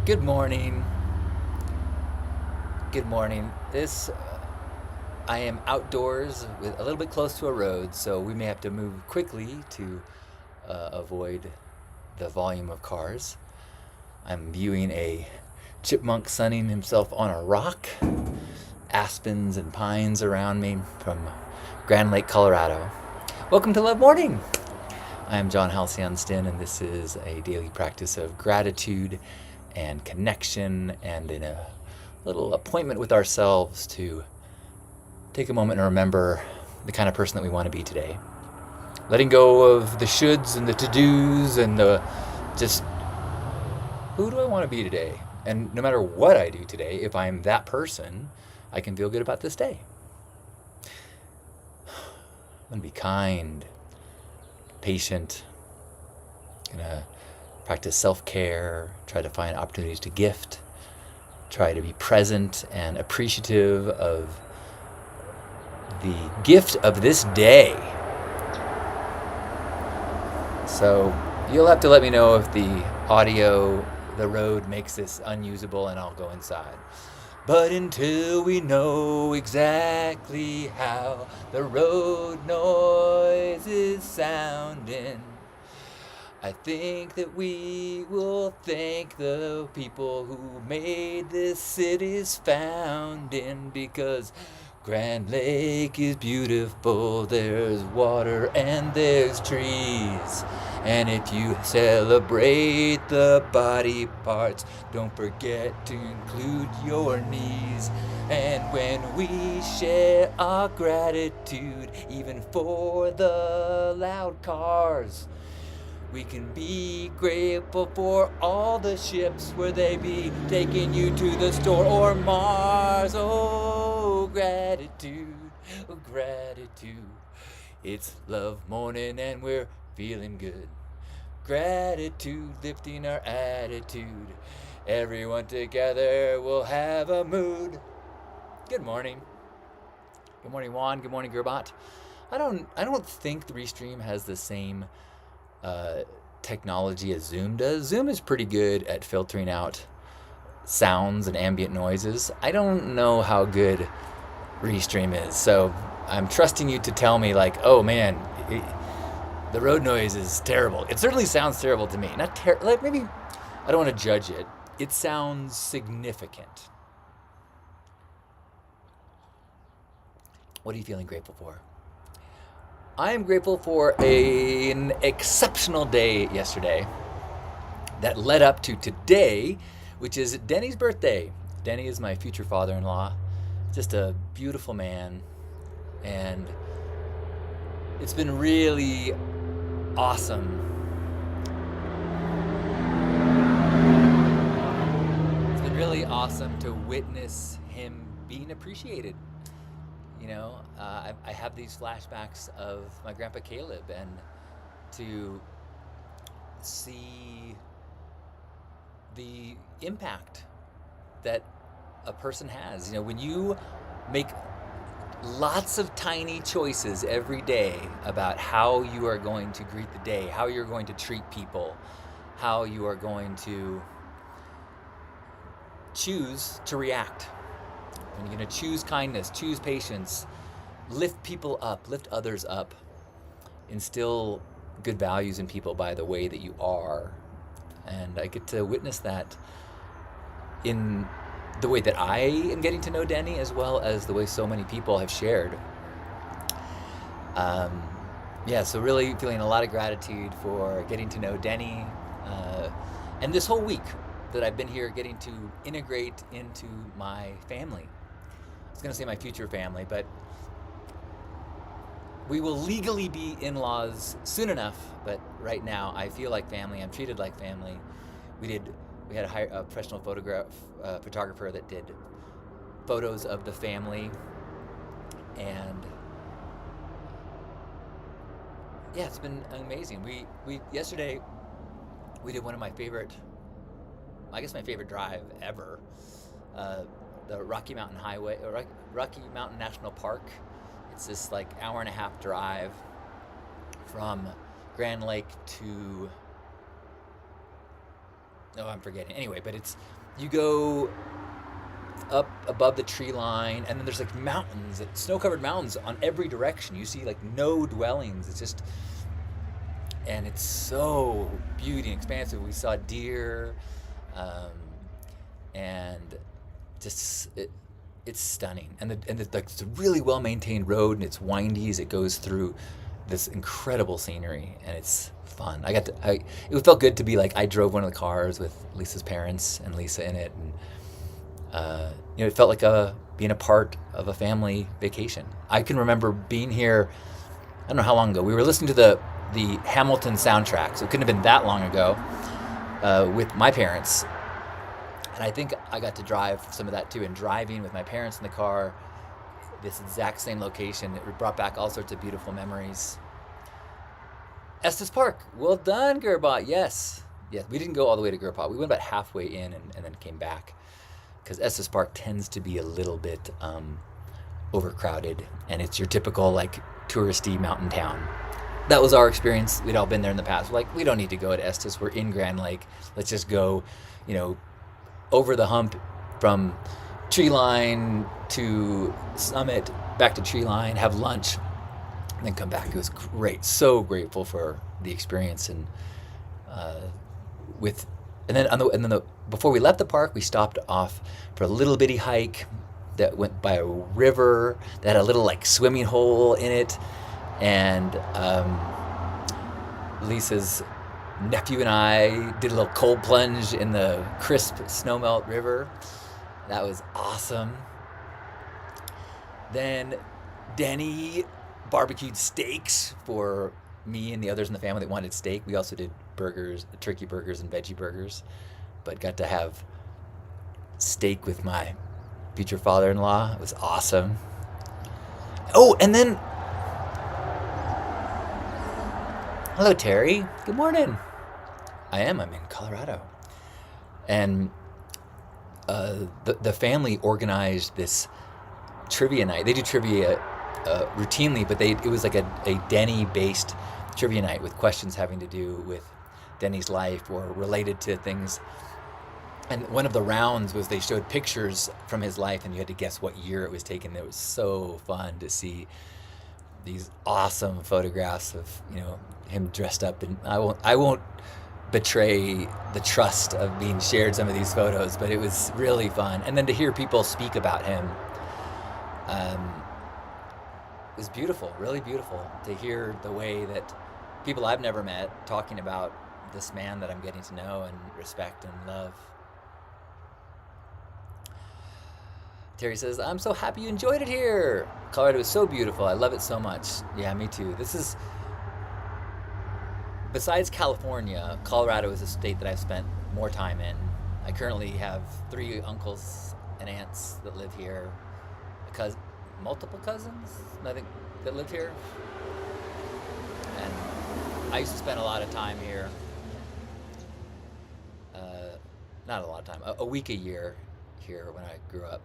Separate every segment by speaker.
Speaker 1: Good morning. Good morning. I am outdoors with a little bit close to a road, so we may have to move quickly to avoid the volume of cars. I'm viewing a chipmunk sunning himself on a rock, aspens and pines around me from Grand Lake, Colorado. Welcome to Love Morning. I am John Halcyon Stin, and this is a daily practice of gratitude and connection, and in a little appointment with ourselves to take a moment and remember the kind of person that we want to be today. Letting go of the shoulds and the to-dos and the just, who do I want to be today? And no matter what I do today, if I'm that person, I can feel good about this day. I'm going to be kind, patient, going to practice self-care, try to find opportunities to gift, try to be present and appreciative of the gift of this day. So you'll have to let me know if the audio, the road makes this unusable, and I'll go inside. But until we know exactly how the road noise is sounding, I think that we will thank the people who made this city's founding, because Grand Lake is beautiful, there's water and there's trees. And if you celebrate the body parts, don't forget to include your knees. And when we share our gratitude, even for the loud cars, we can be grateful for all the ships where they be taking you to the store or Mars. Oh, gratitude, oh, gratitude. It's love morning and we're feeling good. Gratitude lifting our attitude. Everyone together will have a mood. Good morning. Good morning, Juan. Good morning, Gerbot. I don't think the Restream has the same technology as Zoom does. Zoom is pretty good at filtering out sounds and ambient noises. I don't know how good Restream is, so I'm trusting you to tell me, like, oh man, the road noise is terrible. It certainly sounds terrible to me. Not like, maybe I don't want to judge it. It sounds significant. What are you feeling grateful for? I am grateful for an exceptional day yesterday that led up to today, which is Denny's birthday. Denny is my future father-in-law. Just a beautiful man. And it's been really awesome. It's been really awesome to witness him being appreciated. You know, I have these flashbacks of my grandpa Caleb, and to see the impact that a person has. You know, when you make lots of tiny choices every day about how you are going to greet the day, how you're going to treat people, how you are going to choose to react. And you're going to choose kindness, choose patience, lift people up, lift others up, instill good values in people by the way that you are. And I get to witness that in the way that I am getting to know Denny, as well as the way so many people have shared. Yeah, so really feeling a lot of gratitude for getting to know Denny, and this whole week that I've been here, getting to integrate into my family. I was going to say my future family, but we will legally be in-laws soon enough. But right now, I feel like family. I'm treated like family. We had a professional photographer that did photos of the family, and yeah, it's been amazing. We yesterday we did one of my favorite, I guess my favorite drive ever, the Rocky Mountain Highway, or Rocky Mountain National Park. It's this like hour and a half drive from Grand Lake to No, I'm forgetting. Anyway, but you go up above the tree line, and then there's like mountains, snow-covered mountains on every direction. You see like no dwellings. It's just, and it's so beauty and expansive. We saw deer, um, and just it's stunning. Like it's a really well maintained road, and it's windy as it goes through this incredible scenery, and it's fun. It felt good to be like, I drove one of the cars with Lisa's parents and Lisa in it, and it felt like being a part of a family vacation. I can remember being here, I don't know how long ago. We were listening to the Hamilton soundtrack, so it couldn't have been that long ago, with my parents. And I think I got to drive some of that too. And driving with my parents in the car, this exact same location, it brought back all sorts of beautiful memories. Estes Park, well done, Gerbot. Yes, we didn't go all the way to Gerbot. We went about halfway in and then came back, because Estes Park tends to be a little bit overcrowded, and it's your typical like touristy mountain town. That was our experience. We'd all been there in the past. We're like, we don't need to go to Estes. We're in Grand Lake. Let's just go, over the hump from tree line to summit, back to tree line, have lunch, and then come back. It was great. So grateful for the experience. And before we left the park, we stopped off for a little bitty hike that went by a river that had a little like swimming hole in it. And Lisa's nephew and I did a little cold plunge in the crisp snowmelt river. That was awesome. Then Denny barbecued steaks for me and the others in the family that wanted steak. We also did burgers, turkey burgers and veggie burgers, but got to have steak with my future father-in-law. It was awesome. Oh, and then, hello, Terry. Good morning. I'm in Colorado. And the family organized this trivia night. They do trivia routinely, but it was like a Denny-based trivia night with questions having to do with Denny's life or related to things. And one of the rounds was they showed pictures from his life, and you had to guess what year it was taken. It was so fun to see these awesome photographs of him dressed up, and I won't betray the trust of being shared some of these photos, but it was really fun. And then to hear people speak about him, it was beautiful, really beautiful to hear the way that people I've never met talking about this man that I'm getting to know and respect and love. Terry says, I'm so happy you enjoyed it here. Colorado is so beautiful. I love it so much. Yeah, me too. Besides California, Colorado is a state that I've spent more time in. I currently have 3 uncles and aunts that live here, multiple cousins, I think, that live here. And I used to spend a lot of time here. Not a lot of time, a week a year here when I grew up.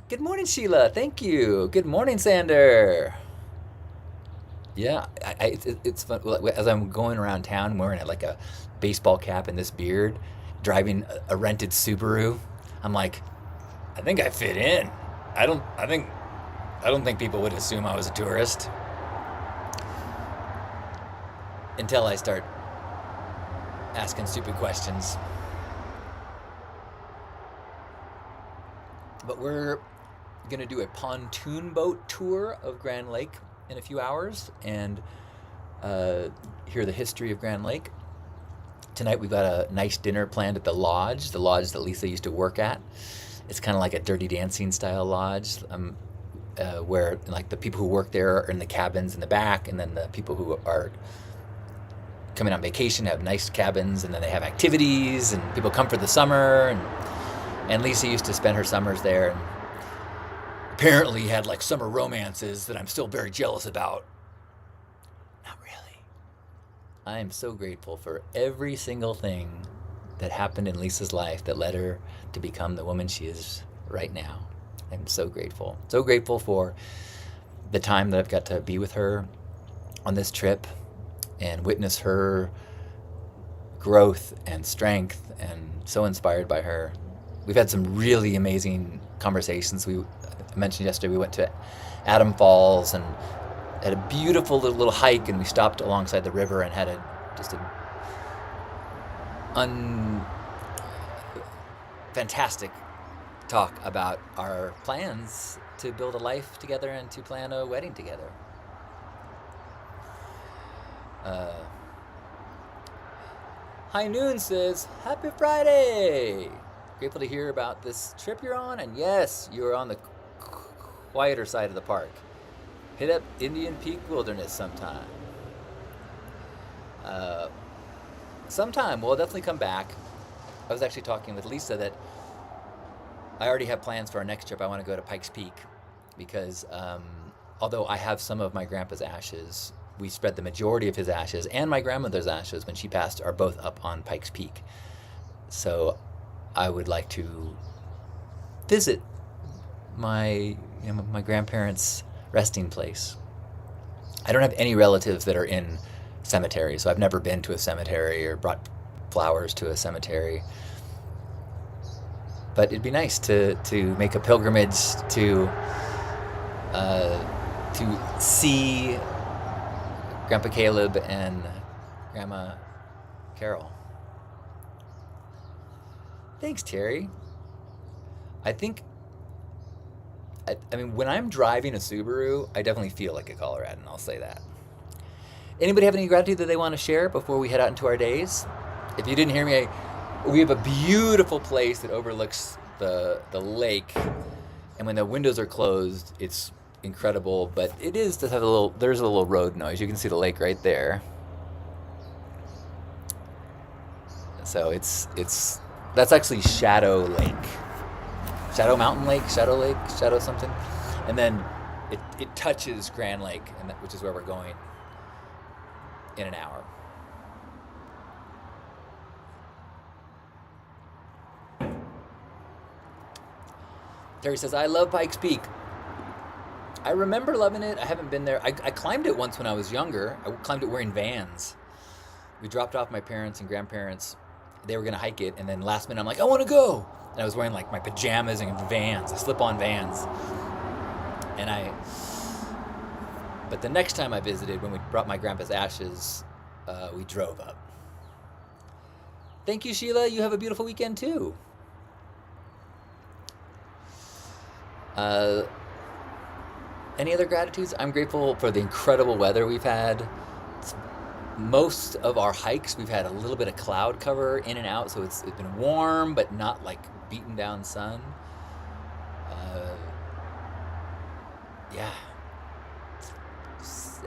Speaker 1: Good morning, Sheila. Thank you. Good morning, Sander. Yeah, it's fun. As I'm going around town wearing like a baseball cap and this beard, driving a rented Subaru, I'm like, I think I fit in. I don't think people would assume I was a tourist until I start asking stupid questions. But we're gonna do a pontoon boat tour of Grand Lake in a few hours and hear the history of Grand Lake. Tonight we've got a nice dinner planned at the lodge that Lisa used to work at. It's kind of like a Dirty Dancing style lodge, where like the people who work there are in the cabins in the back, and then the people who are coming on vacation have nice cabins, and then they have activities, and people come for the summer, and Lisa used to spend her summers there, and apparently had like summer romances that I'm still very jealous about. Not really. I am so grateful for every single thing that happened in Lisa's life that led her to become the woman she is right now. I'm so grateful. So grateful for the time that I've got to be with her on this trip and witness her growth and strength, and so inspired by her. We've had some really amazing conversations. I mentioned yesterday we went to Adam Falls and had a beautiful little hike, and we stopped alongside the river and had just a fantastic talk about our plans to build a life together and to plan a wedding together. High Noon says, Happy Friday! Grateful to hear about this trip you're on, and yes, you're on the quieter side of the park. Hit up Indian Peak Wilderness sometime. We'll definitely come back. I was actually talking with Lisa that I already have plans for our next trip. I want to go to Pikes Peak because although I have some of my grandpa's ashes, we spread the majority of his ashes, and my grandmother's ashes when she passed are both up on Pikes Peak. So I would like to visit my grandparents' resting place. I don't have any relatives that are in cemeteries, so I've never been to a cemetery or brought flowers to a cemetery. But it'd be nice to make a pilgrimage to see Grandpa Caleb and Grandma Carol. Thanks, Terry. I mean, when I'm driving a Subaru, I definitely feel like a Coloradan, I'll say that. Anybody have any gratitude that they want to share before we head out into our days? If you didn't hear me, we have a beautiful place that overlooks the lake, and when the windows are closed, it's incredible, but it is to have there's a little road noise. You can see the lake right there. So that's actually Shadow Lake. Shadow Mountain Lake, Shadow something. And then it touches Grand Lake, which is where we're going in an hour. Terry says, I love Pikes Peak. I remember loving it. I haven't been there. I climbed it once when I was younger. I climbed it wearing Vans. We dropped off my parents and grandparents. They were going to hike it, and then last minute I'm like, I want to go. And I was wearing like my pajamas and Vans, slip-on Vans. But the next time I visited, when we brought my grandpa's ashes, we drove up. Thank you, Sheila. You have a beautiful weekend too. Any other gratitudes? I'm grateful for the incredible weather we've had. Most of our hikes, we've had a little bit of cloud cover in and out, so it's been warm, but not like beaten down sun.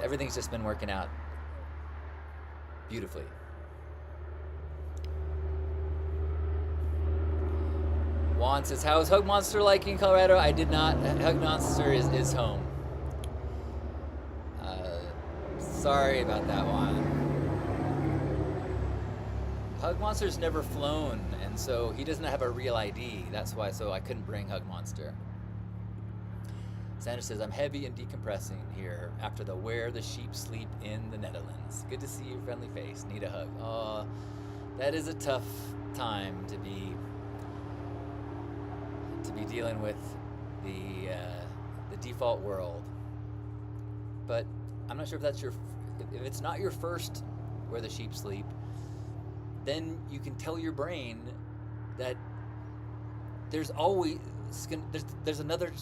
Speaker 1: Everything's just been working out beautifully. Juan says, how is Hug Monster like in Colorado? I did not. Hug Monster is home. Sorry about that one. Hug Monster's never flown, and so he doesn't have a real ID. That's why, so I couldn't bring Hug Monster. Sandra says, I'm heavy and decompressing here after the Where the Sheep Sleep in the Netherlands. Good to see your friendly face. Need a hug. Oh, that is a tough time to be dealing with the default world. But I'm not sure if it's not your first Where the Sheep Sleep, then you can tell your brain that there's always there's another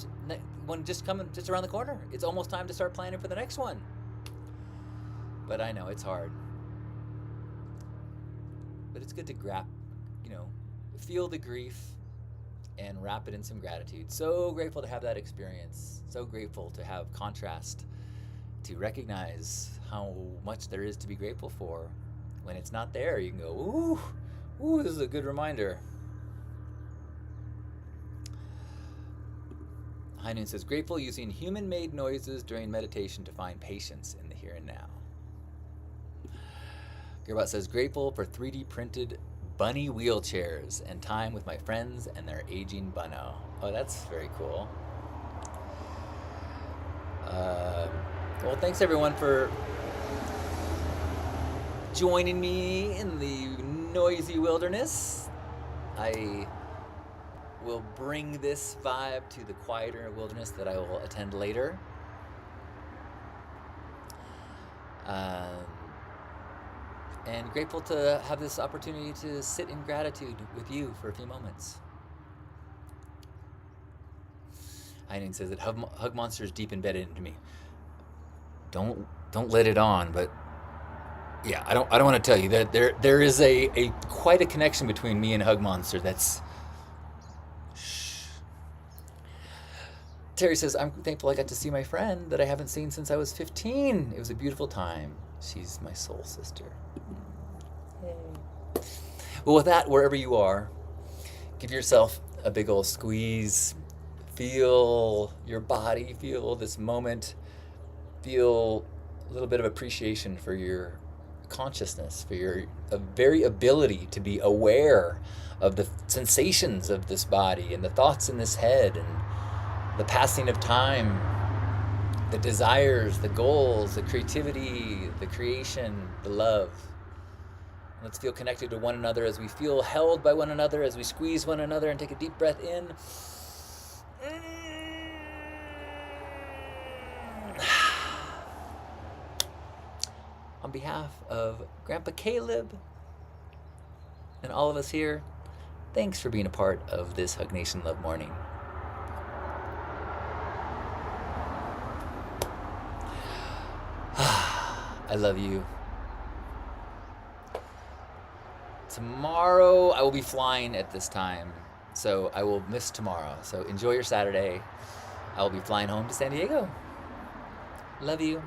Speaker 1: one just around the corner. It's almost time to start planning for the next one. But I know it's hard. But it's good to feel the grief and wrap it in some gratitude. So grateful to have that experience. So grateful to have contrast, to recognize how much there is to be grateful for. When it's not there, you can go, ooh, this is a good reminder. High Noon says, grateful using human-made noises during meditation to find patience in the here and now. Gerbot says, grateful for 3D printed bunny wheelchairs and time with my friends and their aging bunno. Oh, that's very cool. Well, thanks everyone for joining me in the noisy wilderness. I will bring this vibe to the quieter wilderness that I will attend later. And grateful to have this opportunity to sit in gratitude with you for a few moments. Eileen says that hug monster is deep embedded into me. Don't let it on, but yeah, I don't want to tell you that there is a quite a connection between me and hug monster. That's shh. Terry says, I'm thankful I got to see my friend that I haven't seen since I was 15. It was a beautiful time. She's my soul sister. Yay. Well, with that, wherever you are, give yourself a big old squeeze. Feel your body, feel this moment, feel a little bit of appreciation for your consciousness, for your very ability to be aware of the sensations of this body and the thoughts in this head and the passing of time, the desires, the goals, the creativity, the creation, the love. Let's feel connected to one another as we feel held by one another, as we squeeze one another and take a deep breath in. On behalf of Grandpa Caleb and all of us here, thanks for being a part of this Hug Nation Love Morning. I love you. Tomorrow I will be flying at this time, so I will miss tomorrow. So enjoy your Saturday. I will be flying home to San Diego. Love you.